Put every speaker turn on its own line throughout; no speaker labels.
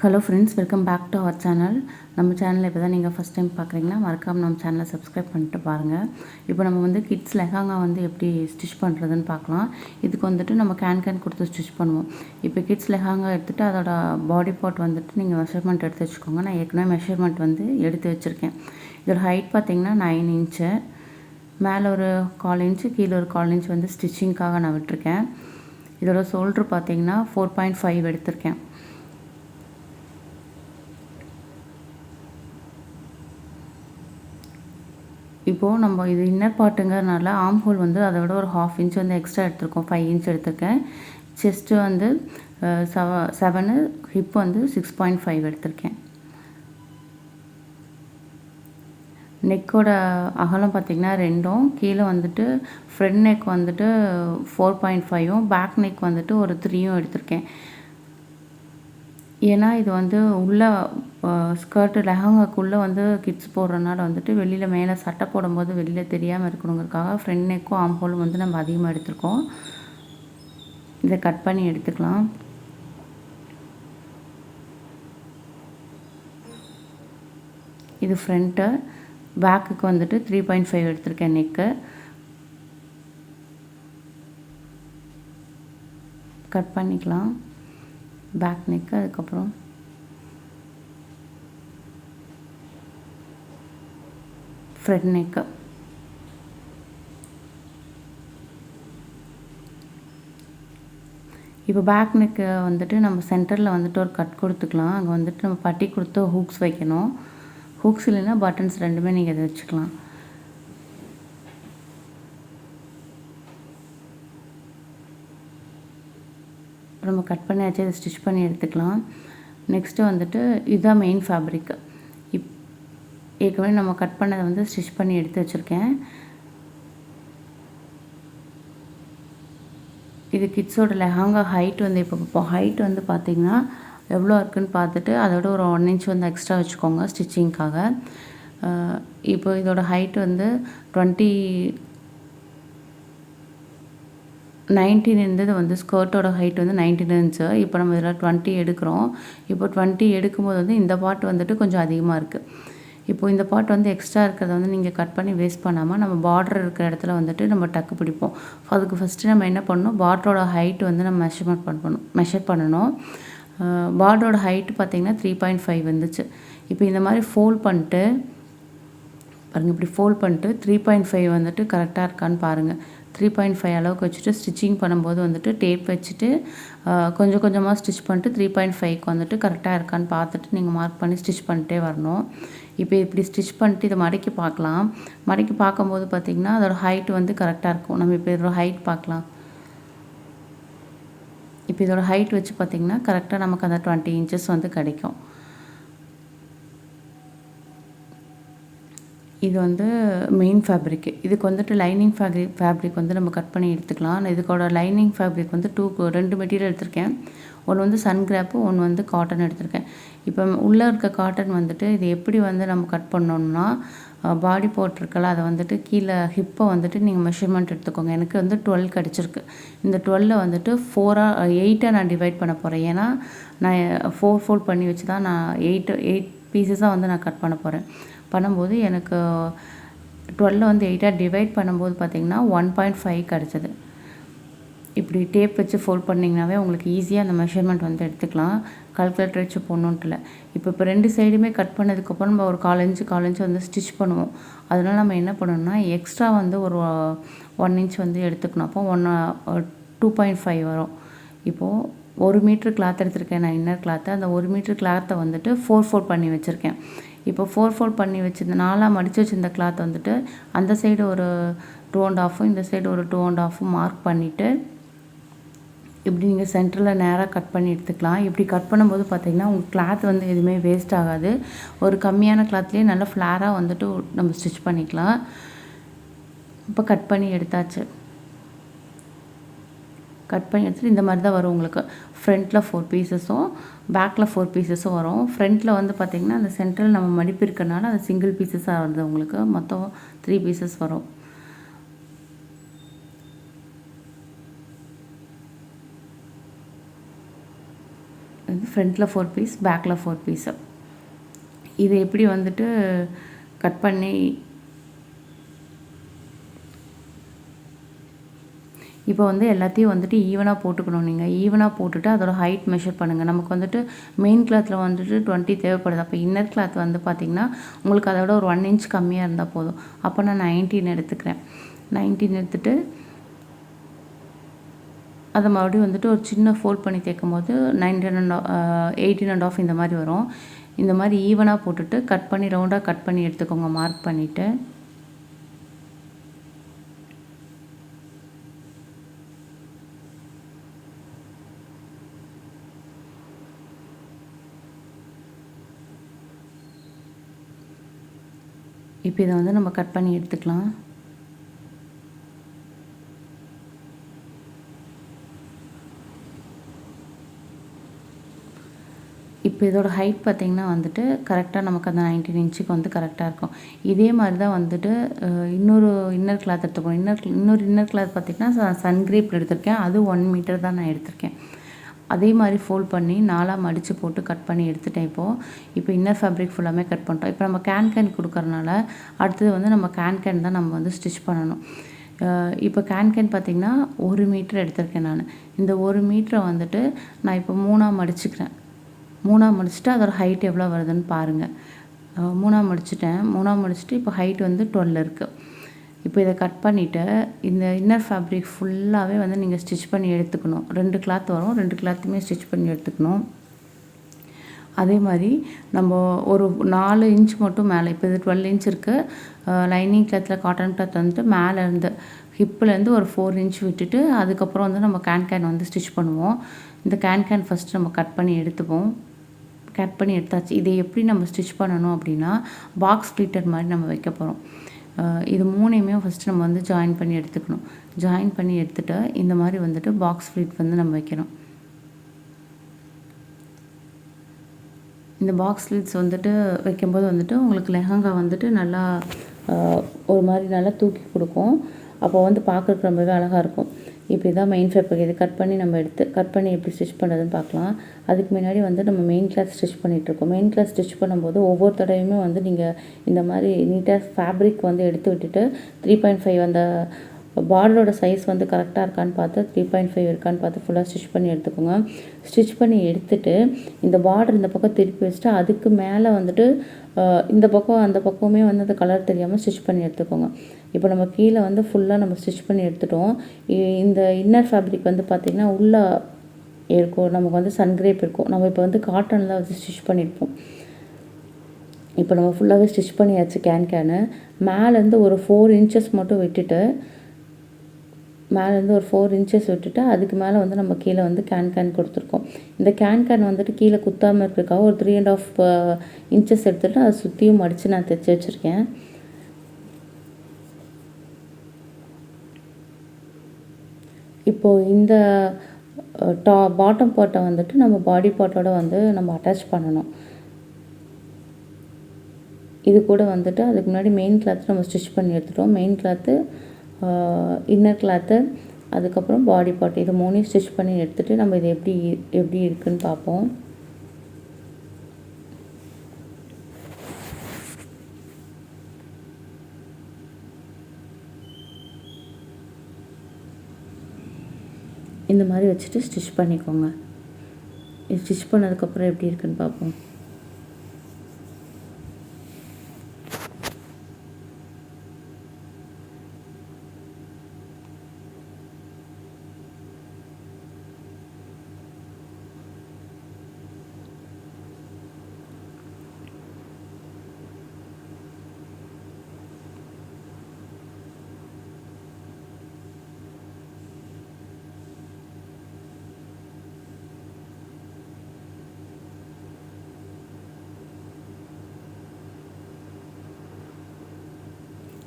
Hello friends, welcome back to our channel. நம்ம சேனலில் இப்போ தான் நீங்கள் ஃபஸ்ட் டைம் பார்க்குறீங்கன்னா மறக்காமல் நம்ம சேனலை சப்ஸ்கிரைப் பண்ணிட்டு பாருங்கள். இப்போ நம்ம வந்து கிட்ஸ் லெஹாங்கா வந்து எப்படி ஸ்டிச் பண்ணுறதுன்னு பார்க்கலாம். இதுக்கு வந்துட்டு நம்ம கேன் கொடுத்து ஸ்டிச் பண்ணுவோம். இப்போ கிட்ஸ் லெஹாங்கா எடுத்துகிட்டு அதோட பாடி பார்ட் வந்துட்டு நீங்கள் மெஷர்மெண்ட் எடுத்து வச்சுக்கோங்க. நான் ஏற்கனவே மெஷர்மெண்ட் வந்து எடுத்து வச்சுருக்கேன். இதோட ஹைட் பார்த்திங்கன்னா 9 இன்ச்சு, மேலே ஒரு 1/4 இன்ச்சு, கீழே ஒரு 1/4 இன்ச் வந்து ஸ்டிச்சிங்காக நான் விட்டுருக்கேன். இதோட ஷோல்ட்ரு பார்த்திங்கன்னா 4.5 எடுத்திருக்கேன். இப்போது நம்ம இது இன்னர் பார்ட்டுங்கிறதுனால ஆர்ம் ஹோல் வந்து அதை விட ஒரு 1/2 இன்ச் வந்து எக்ஸ்ட்ரா எடுத்திருக்கோம். 5 இன்ச் எடுத்திருக்கேன். செஸ்ட்டு வந்து 7, ஹிப் வந்து 6.5 எடுத்திருக்கேன். நெக்கோட அகலம் பார்த்திங்கன்னா 2ம், கீழே வந்துட்டு ஃப்ரண்ட் நெக் வந்துட்டு 4.5ம், பேக் நெக் வந்துட்டு ஒரு 3யும் எடுத்திருக்கேன். ஏன்னா இது வந்து உள்ளே ஸ்கர்ட்டு லெஹங்காக்குள்ளே வந்து கிட்ஸ் போடுறதுனால வந்துட்டு வெளியில் மேலே சட்டை போடும்போது வெளியில் தெரியாமல் இருக்கணுங்கிறதுக்காக ஃப்ரண்ட் நெக்கும் ஆர்ம் ஹோலும் வந்து நம்ம அதிகமாக எடுத்திருக்கோம். இதை கட் பண்ணி எடுத்துக்கலாம். இது ஃப்ரண்ட்டு, பேக்குக்கு வந்துட்டு 3.5 எடுத்திருக்கேன் நெக்கு. கட் பண்ணிக்கலாம் பேக் நெக்கு. அதுக்கப்புறம் ஃப்ரண்ட் நெக்கு. இப்போ பேக் நெக்கு வந்துட்டு நம்ம சென்டரில் வந்துட்டு ஒரு கட் கொடுத்துக்கலாம். அங்கே வந்துட்டு நம்ம பட்டி கொடுத்து ஹூக்ஸ் வைக்கணும். ஹூக்ஸ் இல்லைன்னா பட்டன்ஸ் ரெண்டுமே நீங்கள் இதை வச்சுக்கலாம். நம்ம கட் பண்ணியாச்சு, இதை ஸ்டிச் பண்ணி எடுத்துக்கலாம். நெக்ஸ்ட்டு வந்துட்டு இதுதான் மெயின் ஃபேப்ரிக். ஏற்கனவே நம்ம கட் பண்ணதை வந்து ஸ்டிச் பண்ணி எடுத்து வச்சுருக்கேன். இது கிட்ஸோட லெஹாங்கா ஹைட் வந்து இப்போ ஹைட் வந்து பார்த்திங்கன்னா எவ்வளோ இருக்குதுன்னு பார்த்துட்டு அதோட ஒரு 1 இன்ச் வந்து எக்ஸ்ட்ரா வச்சுக்கோங்க ஸ்டிச்சிங்க்காக. இப்போ இதோட ஹைட் வந்து 19 இருந்தது வந்து ஸ்கர்ட்டோட ஹைட் வந்து 19 இருந்துச்சு. இப்போ நம்ம இதில் 20 எடுக்கிறோம். இப்போ 20 எடுக்கும்போது வந்து இந்த பார்ட் வந்துட்டு கொஞ்சம் அதிகமாக இருக்குது. இப்போது இந்த பார்ட் வந்து எக்ஸ்ட்ரா இருக்கிறத வந்து நீங்கள் கட் பண்ணி வேஸ்ட் பண்ணாமல் நம்ம பார்டர் இருக்கிற இடத்துல வந்துட்டு நம்ம டக்கு பிடிப்போம். அதுக்கு ஃபஸ்ட்டு நம்ம என்ன பண்ணணும், பார்டரோட ஹைட் வந்து நம்ம மெஷர் பண்ணணும். பார்டரோட ஹைட்டு பார்த்திங்கன்னா 3.5 வந்துச்சு. இப்போ இந்த மாதிரி ஃபோல்ட் பண்ணிட்டு பாருங்கள், இப்படி ஃபோல்ட் பண்ணிட்டு 3.5 வந்துட்டு கரெக்டாக இருக்கான்னு பாருங்கள். 3.5 அளவுக்கு வச்சுட்டு ஸ்டிச்சிங் பண்ணும்போது வந்துட்டு டேப் வச்சுட்டு கொஞ்சம் கொஞ்சமாக ஸ்டிச் பண்ணிட்டு 3.5க்கு வந்துட்டு கரெக்டாக இருக்கான்னு பார்த்துட்டு நீங்கள் மார்க் பண்ணி ஸ்டிச் பண்ணிட்டே வரணும். இப்போ இப்படி ஸ்டிச் பண்ணிட்டு இதை மடக்கி பார்க்கலாம். மடக்கி பார்க்கும்போது பார்த்திங்கன்னா அதோட ஹைட் வந்து கரெக்டாக இருக்கும். நம்ம இப்போ இதோட ஹைட் பார்க்கலாம். இப்போ இதோட ஹைட் வச்சு பார்த்திங்கன்னா கரெக்டாக நமக்கு அந்த 20 இன்ச்சஸ் வந்து கிடைக்கும். இது வந்து மெயின் ஃபேப்ரிக்கு. இதுக்கு வந்துட்டு லைனிங் ஃபேப்ரிக் வந்து நம்ம கட் பண்ணி எடுத்துக்கலாம். இதுக்கோட லைனிங் ஃபேப்ரிக் வந்து 2 மெட்டீரியல் எடுத்திருக்கேன். ஒன்று வந்து சன் கிராப்பு, ஒன்று வந்து காட்டன் எடுத்திருக்கேன். இப்போ உள்ளே இருக்க காட்டன் வந்துட்டு இது எப்படி வந்து நம்ம கட் பண்ணோம்னா, பாடி போட்டிருக்கல அதை வந்துட்டு கீழே ஹிப்பை வந்துட்டு நீங்கள் மெஷர்மெண்ட் எடுத்துக்கோங்க. எனக்கு வந்து 12 கிடச்சிருக்கு. இந்த 12 வந்துட்டு 8 நான் டிவைட் பண்ண போகிறேன். ஏன்னா நான் 4 ஃபோல்ட் பண்ணி வச்சு தான் நான் 8 பீசஸாக வந்து நான் கட் பண்ண போகிறேன். பண்ணும்போது எனக்கு 12 வந்து 8 டிவைட் பண்ணும்போது பார்த்திங்கன்னா 1.5 கிடச்சிது. இப்படி டேப் வச்சு ஃபோல்ட் பண்ணிங்கனாவே உங்களுக்கு ஈஸியாக அந்த மெஷர்மெண்ட் வந்து எடுத்துக்கலாம். கால்குலேட்டர் வச்சு போடணுன்ட்டு இல்லை. இப்போ 2 சைடுமே கட் பண்ணதுக்கப்புறம் நம்ம ஒரு 1/4 இன்ச் வந்து ஸ்டிச் பண்ணுவோம். அதனால் நம்ம என்ன பண்ணணும்னா எக்ஸ்ட்ரா வந்து ஒரு 1 இன்ச் வந்து எடுத்துக்கணும். அப்போ 2.5 வரும். இப்போது 1 மீட்ரு கிளாத் எடுத்திருக்கேன் நான், இன்னர் கிளாத்தை. அந்த 1 மீட்ரு கிளாத்தை வந்துட்டு 4 ஃபோல்ட் பண்ணி வச்சுருக்கேன். இப்போ 4 ஃபோல்ட் பண்ணி வச்சுருந்த 4 மடித்து வச்சுருந்த கிளாத் வந்துட்டு அந்த சைடு ஒரு 2.5, இந்த சைடு ஒரு 2.5 மார்க் பண்ணிவிட்டு இப்படி நீங்கள் சென்டரில் நேராக கட் பண்ணி எடுத்துக்கலாம். இப்படி கட் பண்ணும்போது பார்த்திங்கன்னா உங்களுக்கு கிளாத் வந்து எதுவுமே வேஸ்ட் ஆகாது. ஒரு கம்மியான கிளாத்லேயே நல்லா ஃப்ளாராக வந்துட்டு நம்ம ஸ்டிச் பண்ணிக்கலாம். இப்போ கட் பண்ணி எடுத்தாச்சு. கட் பண்ணி எடுத்துகிட்டு இந்த மாதிரி தான் வரும் உங்களுக்கு. ஃப்ரண்ட்டில் 4 பீசஸும் பேக்கில் 4 பீசஸும் வரும். ஃப்ரண்ட்டில் வந்து பார்த்திங்கன்னா அந்த சென்டரில் நம்ம மடிப்பு இருக்கிறனால அது சிங்கிள் பீசஸாக வருது. உங்களுக்கு மொத்தம் 3 பீசஸ் வரும். ஃப்ரண்ட்டில் 4 பீஸ், பேக்கில் 4 பீஸு. இது எப்படி வந்துட்டு கட் பண்ணி இப்போ வந்து எல்லாத்தையும் வந்துட்டு ஈவனாக போட்டுக்கணும். நீங்கள் ஈவனாக போட்டுட்டு அதோட ஹைட் மெஷர் பண்ணுங்கள். நமக்கு வந்துட்டு மெயின் கிளாத்தில் வந்துட்டு 20 தேவைப்படுது. அப்போ இன்னர் கிளாத் வந்து பார்த்திங்கன்னா உங்களுக்கு அதோட ஒரு 1 இன்ச் கம்மியாக இருந்தால் போதும். அப்போ நான் 19 எடுத்துக்கிறேன். 19 எடுத்துகிட்டு அதை மறுபடியும் வந்துட்டு ஒரு சின்ன ஃபோல்ட் பண்ணி தேய்க்கும் போது 18.5 இந்த மாதிரி வரும். இந்த மாதிரி ஈவனாக போட்டுட்டு கட் பண்ணி ரவுண்டாக கட் பண்ணி எடுத்துக்கோங்க. மார்க் பண்ணிவிட்டு இப்போ இதை வந்து நம்ம கட் பண்ணி எடுத்துக்கலாம். இப்போ இதோட ஹைட் பார்த்திங்கன்னா வந்துட்டு கரெக்டாக நமக்கு அந்த 19 இன்ச்சுக்கு வந்து கரெக்டாக இருக்கும். இதே மாதிரி தான் வந்துட்டு இன்னொரு இன்னர் கிளாத் எடுத்துக்கணும். இன்னொரு இன்னர் கிளாத் பார்த்திங்கன்னா சன் கிரேப் எடுத்திருக்கேன். அது 1 மீட்டர் தான் நான் எடுத்திருக்கேன். அதே மாதிரி ஃபோல்ட் பண்ணி 4ஆக மடித்து போட்டு கட் பண்ணி எடுத்துட்டேன். இப்போ இன்னர் ஃபேப்ரிக் ஃபுல்லாமே கட் பண்ணிட்டோம். இப்போ நம்ம கேன் கொடுக்கறனால அடுத்தது வந்து நம்ம கேன் தான் நம்ம வந்து ஸ்டிச் பண்ணணும். இப்போ கேன் பார்த்திங்கன்னா 1 மீட்டர் எடுத்திருக்கேன் நான். இந்த 1 மீட்டரை வந்துட்டு நான் இப்போ 3ஆக மடிச்சுக்கிறேன். 3ஆக மடிச்சுட்டு அதோட ஹைட் எவ்வளோ வருதுன்னு பாருங்கள். 3ஆக மடிச்சிட்டேன். 3ஆக மடிச்சுட்டு இப்போ ஹைட் வந்து 12 இருக்குது. இப்போ இதை கட் பண்ணிவிட்டு இந்த இன்னர் ஃபேப்ரிக் ஃபுல்லாகவே வந்து நீங்கள் ஸ்டிச் பண்ணி எடுத்துக்கணும். 2 கிளாத் வரும். 2 கிளாத்துமே ஸ்டிச் பண்ணி எடுத்துக்கணும். அதே மாதிரி நம்ம ஒரு 4 இன்ச் மட்டும் மேலே, இப்போ இது 12 இன்ச் இருக்குது. லைனிங் கிளாத்தில் காட்டன் கிளாத் வந்துட்டு மேலேருந்து ஹிப்புலேருந்து ஒரு 4 இன்ச் விட்டுட்டு அதுக்கப்புறம் வந்து நம்ம கேன் வந்து ஸ்டிச் பண்ணுவோம். இந்த கேன் ஃபஸ்ட்டு நம்ம கட் பண்ணி எடுத்துப்போம். கட் பண்ணி எடுத்தாச்சு. இதை எப்படி நம்ம ஸ்டிச் பண்ணணும் அப்படின்னா பாக்ஸ் ஸ்ப்ளிட்டர் மாதிரி நம்ம வைக்க போகிறோம். இது 3யுமே ஃபஸ்ட்டு நம்ம வந்து ஜாயின் பண்ணி எடுத்துக்கணும். ஜாயின் பண்ணி எடுத்துகிட்டு இந்த மாதிரி வந்துட்டு பாக்ஸ் ஃப்ளிட் வந்து நம்ம வைக்கணும். இந்த பாக்ஸ் ஃப்ளிட்ஸ் வந்துட்டு வைக்கும்போது வந்துட்டு உங்களுக்கு லெஹங்கா வந்துட்டு நல்லா ஒரு மாதிரி நல்லா தூக்கி கொடுக்கும். அப்போ வந்து பார்க்குறதுக்கு ரொம்பவே அழகாக இருக்கும். இப்போ இதான் மெயின் ஃபேப்ரிக். இது கட் பண்ணி எப்படி ஸ்டிச் பண்ணுறதுன்னு பார்க்கலாம். அதுக்கு முன்னாடி வந்து நம்ம மெயின் கிளாத் ஸ்டிச் பண்ணிகிட்ருக்கோம். மெயின் கிளாத் ஸ்டிச் பண்ணும்போது ஒவ்வொரு தடவையுமே வந்து நீங்கள் இந்த மாதிரி நீட்டாக ஃபேப்ரிக் வந்து எடுத்து விட்டுட்டு 3.5 அந்த பார்டரோட சைஸ் வந்து கரெக்டாக இருக்கான்னு பார்த்து 3.5 இருக்கான்னு பார்த்து ஃபுல்லாக ஸ்டிச் பண்ணி எடுத்துக்கோங்க. ஸ்டிச் பண்ணி எடுத்துகிட்டு இந்த பார்டர் இந்த பக்கம் திருப்பி வச்சுட்டு அதுக்கு மேலே வந்துட்டு இந்த பக்கம் அந்த பக்கமே வந்து அந்த கலர் தெரியாமல் ஸ்டிச் பண்ணி எடுத்துக்கோங்க. இப்போ நம்ம கீழே வந்து ஃபுல்லாக நம்ம ஸ்டிச் பண்ணி எடுத்துட்டோம். இந்த இன்னர் ஃபேப்ரிக் வந்து பார்த்திங்கன்னா உள்ளே இருக்கும். நமக்கு வந்து சன் கிரேப் இருக்கும். நம்ம இப்போ வந்து காட்டனில் வச்சு ஸ்டிச் பண்ணியிருப்போம். இப்போ நம்ம ஃபுல்லாகவே ஸ்டிச் பண்ணியாச்சு. கேனு மேலேருந்து ஒரு 4 இன்ச்சஸ் மட்டும் விட்டுட்டு மேலேருந்து ஒரு 4 இன்ச்சஸ் விட்டுட்டு அதுக்கு மேலே வந்து நம்ம கீழே வந்து கேன் கொடுத்துருக்கோம். இந்த கேன் வந்துட்டு கீழே குத்தாமல் இருக்கிறதுக்காக ஒரு 3.5 இன்ச்சஸ் எடுத்துகிட்டு அதை சுற்றியும் மடித்து நான் தைச்சி வச்சுருக்கேன். இப்போது இந்த பாட்டம் பார்ட்டை வந்துட்டு நம்ம பாடி பார்ட்டோட வந்து நம்ம அட்டாச் பண்ணணும். இது கூட வந்துட்டு அதுக்கு முன்னாடி மெயின் கிளாத்து நம்ம ஸ்டிச் பண்ணி எடுத்துட்டோம். மெயின் கிளாத்து, இன்னர் கிளாத்து, அதுக்கப்புறம் பாடி பார்ட், இது 3யும் ஸ்டிச் பண்ணி எடுத்துகிட்டு நம்ம இது எப்படி இருக்குன்னு பார்ப்போம். இந்த மாதிரி வச்சுட்டு ஸ்டிச் பண்ணிக்கோங்க. இது ஸ்டிச் பண்ணதுக்கப்புறம் எப்படி இருக்குன்னு பார்ப்போம்.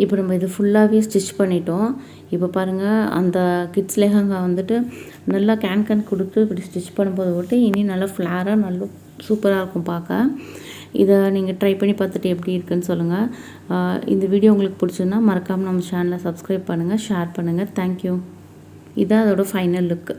இப்போ நம்ம இது ஃபுல்லாகவே ஸ்டிச் பண்ணிட்டோம். இப்போ பாருங்கள், அந்த கிட்ஸ் லெஹங்கா வந்துட்டு நல்லா கேன் கொடுத்து இப்படி ஸ்டிச் பண்ணும்போது விட்டு இனி நல்லா ஃப்ளாராக நல்லா சூப்பராக இருக்கும் பார்க்க. இதை நீங்கள் ட்ரை பண்ணி பார்த்துட்டு எப்படி இருக்குன்னு சொல்லுங்கள். இந்த வீடியோ உங்களுக்கு பிடிச்சதுன்னா மறக்காமல் நம்ம சேனலை சப்ஸ்கிரைப் பண்ணுங்கள், ஷேர் பண்ணுங்கள். தேங்க்யூ. இதான் அதோட ஃபைனல் லுக்கு.